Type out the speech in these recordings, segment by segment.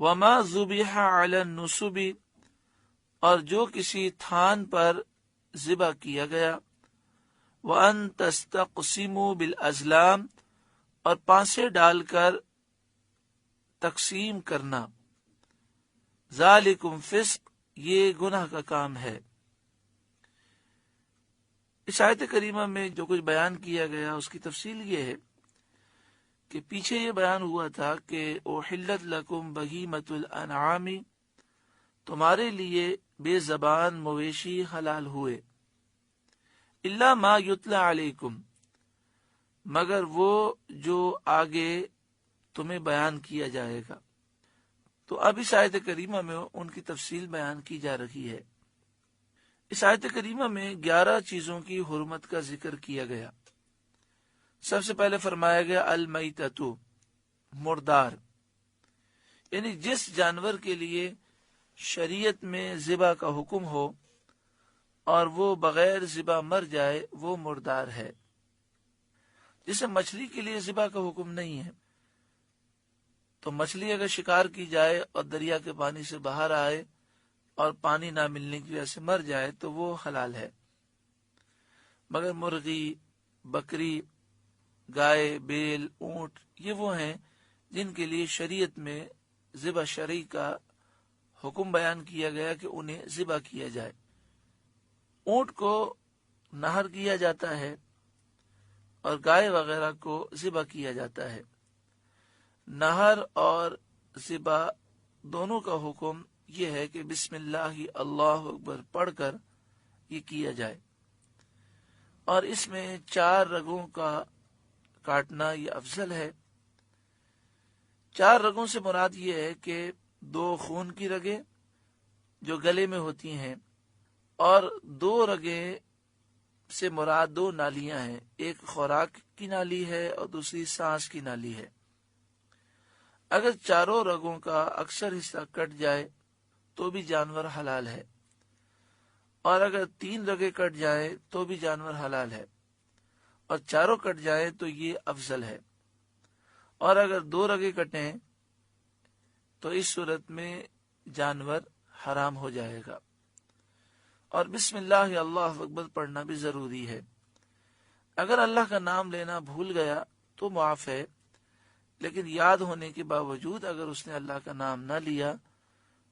وما ذبح علی النصب، اور جو کسی تھان پر ذبح کیا گیا، وان تستقسموا بالازلام، اور پانسے ڈال کر تقسیم کرنا، ذالکم فسق، یہ گناہ کا کام ہے۔ اس آیت کریمہ میں جو کچھ بیان کیا گیا اس کی تفصیل یہ ہے کہ پیچھے یہ بیان ہوا تھا کہ احلت لکم بہیمۃ الانعام، تمہارے لیے بے زبان مویشی حلال ہوئے، الا ما یتلی علیکم، مگر وہ جو آگے تمہیں بیان کیا جائے گا۔ تو اب اس آیت کریمہ میں ان کی تفصیل بیان کی جا رہی ہے۔ اس آیت کریمہ میں 11 چیزوں کی حرمت کا ذکر کیا گیا۔ سب سے پہلے فرمایا گیا المیتۃ، مردار، یعنی جس جانور کے لیے شریعت میں ذبح کا حکم ہو اور وہ بغیر ذبح مر جائے وہ مردار ہے۔ جسے مچھلی کے لیے ذبح کا حکم نہیں ہے، تو مچھلی اگر شکار کی جائے اور دریا کے پانی سے باہر آئے اور پانی نہ ملنے کی وجہ سے مر جائے تو وہ حلال ہے، مگر مرغی، بکری، گائے، بیل، اونٹ، یہ وہ ہیں جن کے لیے شریعت میں ذبح شرعی کا حکم بیان کیا گیا کہ انہیں ذبح کیا جائے۔ اونٹ کو نہر کیا جاتا ہے اور گائے وغیرہ کو ذبح کیا جاتا ہے۔ نہر اور ذبح دونوں کا حکم یہ ہے کہ بسم اللہ اللہ اکبر پڑھ کر یہ کیا جائے، اور اس میں 4 رگوں کا کاٹنا یہ افضل ہے۔ 4 رگوں سے مراد یہ ہے کہ 2 خون کی رگیں جو گلے میں ہوتی ہیں، اور 2 رگیں سے مراد 2 نالیاں ہیں، ایک خوراک کی نالی ہے اور دوسری سانس کی نالی ہے۔ اگر 4 رگوں کا اکثر حصہ کٹ جائے تو بھی جانور حلال ہے، اور اگر 3 رگیں کٹ جائے تو بھی جانور حلال ہے، اور 4 کٹ جائے تو یہ افضل ہے، اور اگر 2 رگیں کٹیں تو اس صورت میں جانور حرام ہو جائے گا۔ اور بسم اللہ اللہ اکبر پڑھنا بھی ضروری ہے۔ اگر اللہ کا نام لینا بھول گیا تو معاف ہے، لیکن یاد ہونے کے باوجود اگر اس نے اللہ کا نام نہ لیا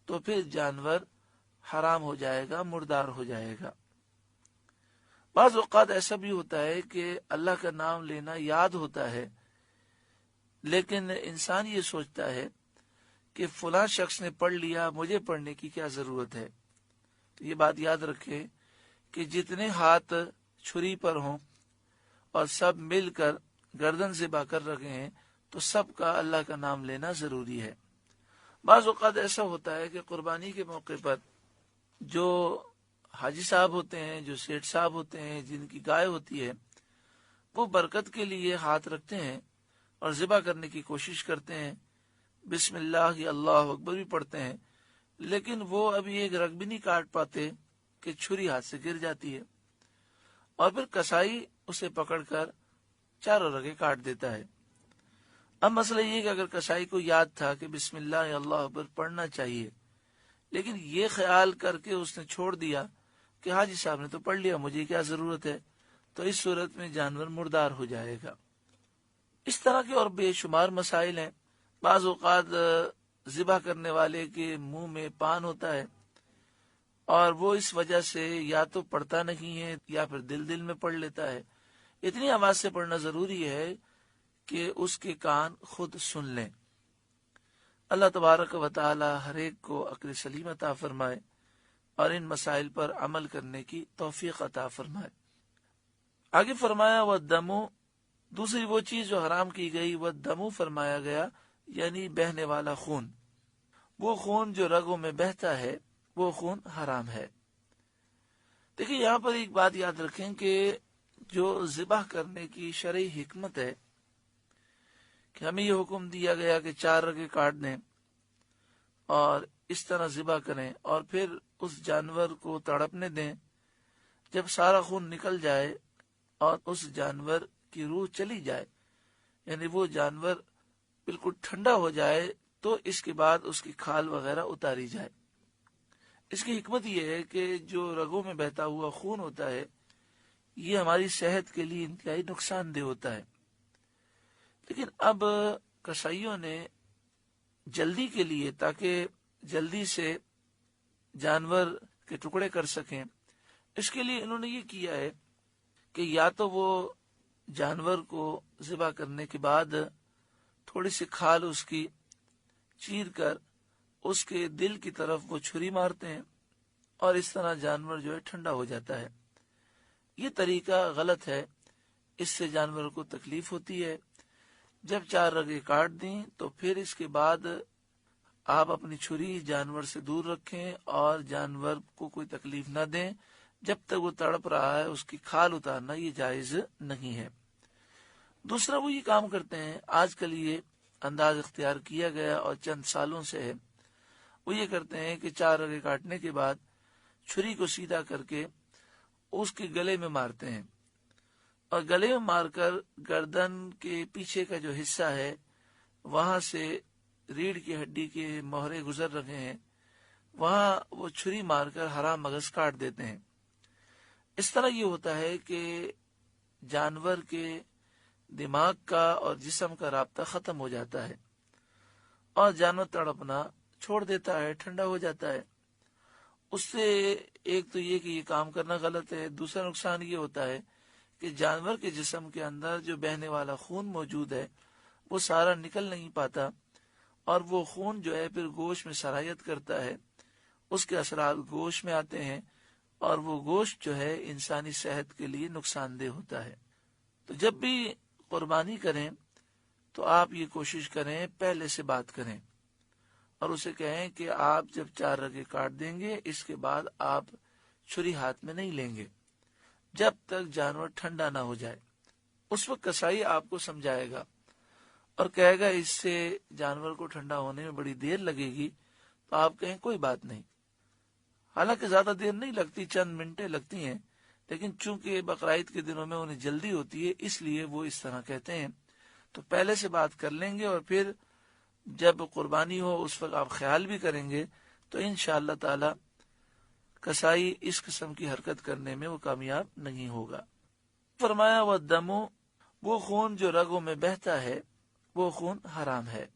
تو پھر جانور حرام ہو جائے گا، مردار ہو جائے گا۔ بعض اوقات ایسا بھی ہوتا ہے کہ اللہ کا نام لینا یاد ہوتا ہے، لیکن انسان یہ سوچتا ہے کہ فلاں شخص نے پڑھ لیا، مجھے پڑھنے کی کیا ضرورت ہے۔ تو یہ بات یاد رکھے کہ جتنے ہاتھ چھری پر ہوں اور سب مل کر گردن ذبح کر رکھے ہیں تو سب کا اللہ کا نام لینا ضروری ہے۔ بعض اوقات ایسا ہوتا ہے کہ قربانی کے موقع پر جو حاجی صاحب ہوتے ہیں، جو سیٹھ صاحب ہوتے ہیں، جن کی گائے ہوتی ہے، وہ برکت کے لیے ہاتھ رکھتے ہیں اور ذبح کرنے کی کوشش کرتے ہیں، بسم اللہ اللہ اکبر بھی پڑھتے ہیں، لیکن وہ ابھی ایک رگ بھی نہیں کاٹ پاتے کہ چھری ہاتھ سے گر جاتی ہے، اور پھر کسائی اسے پکڑ کر 4 رگیں کاٹ دیتا ہے۔ اب مسئلہ یہ کہ اگر کسائی کو یاد تھا کہ بسم اللہ اللہ اکبر پڑھنا چاہیے، لیکن یہ خیال کر کے اس نے چھوڑ دیا کہ حاجی صاحب نے تو پڑھ لیا، مجھے کیا ضرورت ہے، تو اس صورت میں جانور مردار ہو جائے گا۔ اس طرح کے اور بے شمار مسائل ہیں۔ بعض اوقات ذبح کرنے والے کے منہ میں پان ہوتا ہے اور وہ اس وجہ سے یا تو پڑھتا نہیں ہے یا پھر دل میں پڑھ لیتا ہے۔ اتنی آواز سے پڑھنا ضروری ہے کہ اس کے کان خود سن لیں۔ اللہ تبارک و تعالی ہر ایک کو عقل سلیم عطا فرمائے اور ان مسائل پر عمل کرنے کی توفیق عطا فرمائے۔ آگے فرمایا وَالدَّمُ، دوسری وہ چیز جو حرام کی گئی، وَالدَّمُ فرمایا گیا یعنی بہنے والا خون۔ وہ خون جو رگوں میں بہتا ہے وہ خون حرام ہے۔ دیکھیں یہاں پر ایک بات یاد رکھیں کہ جو ذبح کرنے کی شرعی حکمت ہے کہ ہمیں یہ حکم دیا گیا کہ 4 رگیں کاٹ دیں اور اس طرح ذبح کریں اور پھر اس جانور کو تڑپنے دیں، جب سارا خون نکل جائے اور اس جانور کی روح چلی جائے، یعنی وہ جانور بالکل ٹھنڈا ہو جائے تو اس کے بعد اس کی کھال وغیرہ اتاری جائے۔ اس کی حکمت یہ ہے کہ جو رگوں میں بہتا ہوا خون ہوتا ہے یہ ہماری صحت کے لیے انتہائی نقصان دہ ہوتا ہے، لیکن اب کسائیوں نے جلدی کے لیے، تاکہ جلدی سے جانور کے ٹکڑے کر سکیں، اس کے لیے انہوں نے یہ کیا ہے کہ یا تو وہ جانور کو ذبح کرنے کے بعد تھوڑی سی کھال اس کی چیر کر اس کے دل کی طرف وہ چھری مارتے ہیں، اور اس طرح جانور جو ہے ٹھنڈا ہو جاتا ہے۔ یہ طریقہ غلط ہے، اس سے جانور کو تکلیف ہوتی ہے۔ جب 4 رگیں کاٹ دیں تو پھر اس کے بعد آپ اپنی چھری جانور سے دور رکھیں اور جانور کو کوئی تکلیف نہ دیں۔ جب تک وہ تڑپ رہا ہے اس کی کھال اتارنا یہ جائز نہیں ہے۔ دوسرا وہ یہ کام کرتے ہیں، آج کل یہ انداز اختیار کیا گیا اور چند سالوں سے ہے، وہ یہ کرتے ہیں کہ 4 رگیں کاٹنے کے بعد چھری کو سیدھا کر کے اس کے گلے میں مارتے ہیں، اور گلے میں مار کر گردن کے پیچھے کا جو حصہ ہے وہاں سے ریڑھ کی ہڈی کے مہرے گزر رہے ہیں، وہاں وہ چھری مار کر حرام مغز کاٹ دیتے ہیں۔ اس طرح یہ ہوتا ہے کہ جانور کے دماغ کا اور جسم کا رابطہ ختم ہو جاتا ہے اور جانور تڑپنا چھوڑ دیتا ہے، ٹھنڈا ہو جاتا ہے۔ اس سے ایک تو یہ کہ یہ کام کرنا غلط ہے، دوسرا نقصان یہ ہوتا ہے کہ جانور کے جسم کے اندر جو بہنے والا خون موجود ہے وہ سارا نکل نہیں پاتا، اور وہ خون جو ہے پھر گوشت میں سرایت کرتا ہے، اس کے اثرات گوشت میں آتے ہیں، اور وہ گوشت جو ہے انسانی صحت کے لیے نقصان دہ ہوتا ہے۔ تو جب بھی قربانی کریں تو آپ یہ کوشش کریں پہلے سے بات کریں اور اسے کہیں کہ آپ جب 4 رگیں کاٹ دیں گے اس کے بعد آپ چھری ہاتھ میں نہیں لیں گے جب تک جانور ٹھنڈا نہ ہو جائے۔ اس وقت کسائی آپ کو سمجھائے گا اور کہے گا اس سے جانور کو ٹھنڈا ہونے میں بڑی دیر لگے گی، تو آپ کہیں کوئی بات نہیں۔ حالانکہ زیادہ دیر نہیں لگتی، چند منٹیں لگتی ہیں، لیکن چونکہ بقرعید کے دنوں میں انہیں جلدی ہوتی ہے اس لیے وہ اس طرح کہتے ہیں۔ تو پہلے سے بات کر لیں گے، اور پھر جب قربانی ہو اس وقت آپ خیال بھی کریں گے تو انشاءاللہ تعالی کسائی اس قسم کی حرکت کرنے میں وہ کامیاب نہیں ہوگا۔ فرمایا وَالدَّمُ، وہ خون جو رگوں میں بہتا ہے وہ خون حرام ہے۔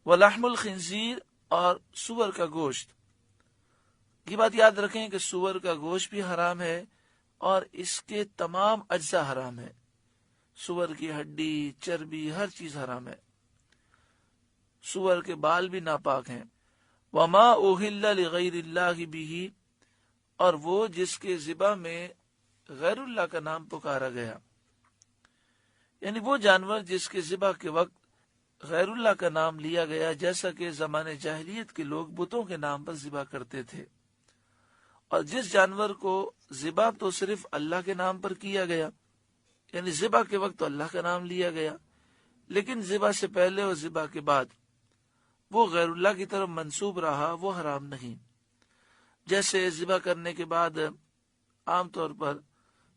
وَلَحْمُ الْخِنْزِيرِ، اور سور کا گوشت۔ یہ بات یاد رکھیں کہ سور کا گوشت بھی حرام ہے اور اس کے تمام اجزاء حرام ہے۔ سور کی ہڈی، چربی، ہر چیز حرام ہے۔ سور کے بال بھی ناپاک ہیں۔ وَمَا أُهِلَّ لِغَيْرِ اللَّهِ بِهِ، اور وہ جس کے ذبح میں غیر اللہ کا نام پکارا گیا، یعنی وہ جانور جس کے ذبح کے وقت غیر اللہ کا نام لیا گیا، جیسا کہ زمانے جاہلیت کے لوگ بتوں کے نام پر ذبح کرتے تھے، اور جس جانور کو ذبح تو صرف اللہ کے نام پر کیا گیا، یعنی ذبح کے وقت تو اللہ کا نام لیا گیا، لیکن ذبح سے پہلے اور ذبح کے بعد وہ غیر اللہ کی طرف منسوب رہا، وہ حرام نہیں۔ جیسے ذبح کرنے کے بعد عام طور پر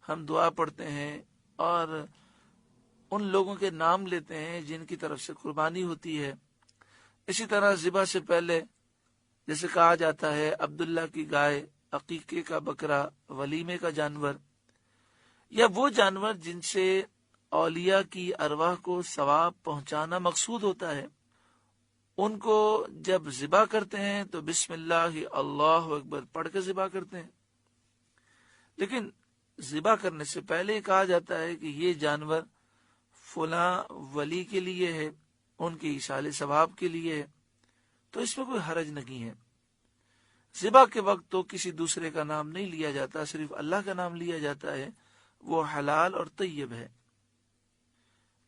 ہم دعا پڑھتے ہیں اور ان لوگوں کے نام لیتے ہیں جن کی طرف سے قربانی ہوتی ہے، اسی طرح ذبح سے پہلے جیسے کہا جاتا ہے عبداللہ کی گائے، عقیقے کا بکرا، ولیمے کا جانور، یا وہ جانور جن سے اولیاء کی ارواح کو ثواب پہنچانا مقصود ہوتا ہے، ان کو جب ذبح کرتے ہیں تو بسم اللہ اللہ اکبر پڑھ کے ذبح کرتے ہیں، لیکن ذبح کرنے سے پہلے کہا جاتا ہے کہ یہ جانور فلاں ولی کے لیے ہے، ان کے ایصال ثواب کے لیے ہے، تو اس میں کوئی حرج نہیں ہے۔ ذبح کے وقت تو کسی دوسرے کا نام نہیں لیا جاتا، صرف اللہ کا نام لیا جاتا ہے، وہ حلال اور طیب ہے۔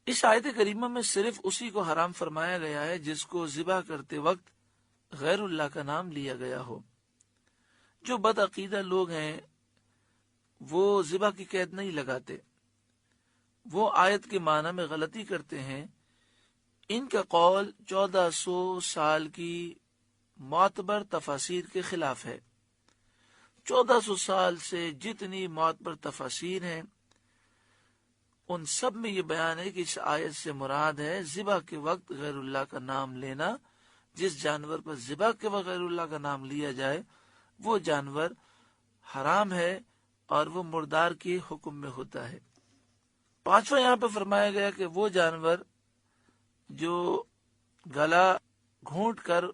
اس آیت کریمہ میں صرف اسی کو حرام فرمایا گیا ہے جس کو ذبح کرتے وقت غیر اللہ کا نام لیا گیا ہو۔ جو بدعقیدہ لوگ ہیں وہ ذبح کی قید نہیں لگاتے، وہ آیت کے معنی میں غلطی کرتے ہیں۔ ان کا قول 1400 سال کی معتبر تفاسیر کے خلاف ہے۔ 1400 سال سے جتنی معتبر تفاسیر ہیں ان سب میں یہ بیان ہے کہ اس آیت سے مراد ہے ذبح کے وقت غیر اللہ کا نام لینا. جس جانور پر ذبح کے وقت غیر اللہ کا نام لیا جائے وہ جانور حرام ہے اور وہ مردار کے حکم میں ہوتا ہے. پانچواں یہاں پہ فرمایا گیا کہ وہ جانور جو گلا گھونٹ کر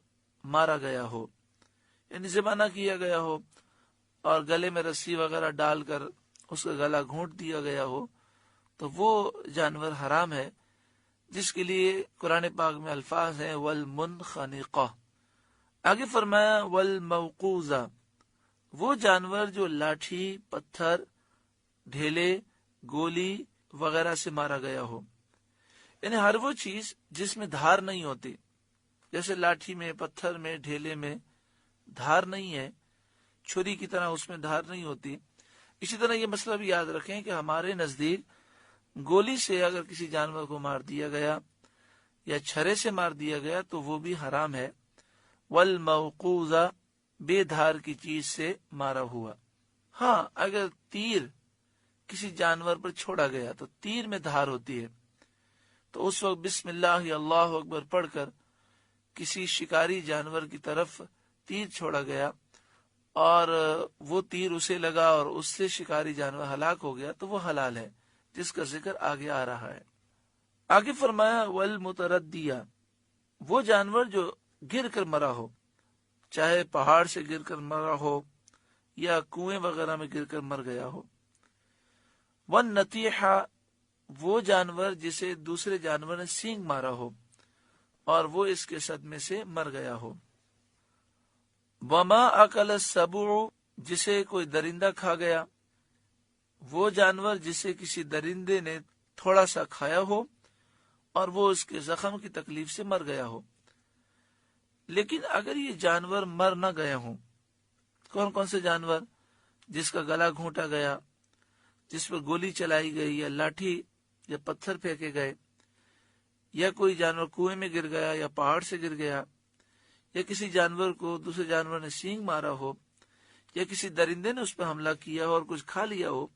مارا گیا ہو، یعنی ذبح نہ کیا گیا ہو اور گلے میں رسی وغیرہ ڈال کر اس کا گلا گھونٹ دیا گیا ہو، تو وہ جانور حرام ہے، جس کے لیے قرآن پاک میں الفاظ ہیں والمنخنقہ. آگے فرمایا والموقوذہ، وہ جانور جو لاٹھی، پتھر، ڈھیلے، گولی وغیرہ سے مارا گیا ہو، یعنی ہر وہ چیز جس میں دھار نہیں ہوتی، جیسے لاٹھی میں، پتھر میں، ڈھیلے میں دھار نہیں ہے، چھری کی طرح اس میں دھار نہیں ہوتی. اسی طرح یہ مسئلہ بھی یاد رکھیں کہ ہمارے نزدیک گولی سے اگر کسی جانور کو مار دیا گیا یا چھرے سے مار دیا گیا تو وہ بھی حرام ہے. والموقوذہ، بے دھار کی چیز سے مارا ہوا. ہاں، اگر تیر کسی جانور پر چھوڑا گیا تو تیر میں دھار ہوتی ہے، تو اس وقت بسم اللہ اللہ اکبر پڑھ کر کسی شکاری جانور کی طرف تیر چھوڑا گیا اور وہ تیر اسے لگا اور اس سے شکاری جانور ہلاک ہو گیا تو وہ حلال ہے، جس کا ذکر آگے آ رہا ہے. آگے فرمایا والمتردیہ، وہ جانور جو گر کر مرا ہو، چاہے پہاڑ سے گر کر مرا ہو یا کنویں وغیرہ میں گر کر مر گیا ہو. والنطیحہ، وہ جانور جسے دوسرے جانور نے سینگ مارا ہو اور وہ اس کے صدمے سے مر گیا ہو. وما اکل السبع، جسے کوئی درندہ کھا گیا، وہ جانور جسے کسی درندے نے تھوڑا سا کھایا ہو اور وہ اس کے زخم کی تکلیف سے مر گیا ہو. لیکن اگر یہ جانور مر نہ گئے ہوں، کون کون سے جانور؟ جس کا گلا گھونٹا گیا، جس پر گولی چلائی گئی یا لاٹھی یا پتھر پھینکے گئے، یا کوئی جانور کنویں میں گر گیا یا پہاڑ سے گر گیا، یا کسی جانور کو دوسرے جانور نے سینگ مارا ہو، یا کسی درندے نے اس پہ حملہ کیا ہو اور کچھ کھا لیا ہو.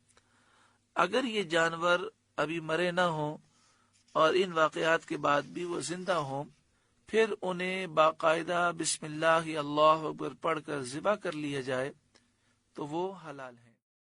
اگر یہ جانور ابھی مرے نہ ہوں اور ان واقعات کے بعد بھی وہ زندہ ہوں، پھر انہیں باقاعدہ بسم اللہ اللہ اکبر پڑھ کر ذبح کر لیا جائے تو وہ حلال ہے.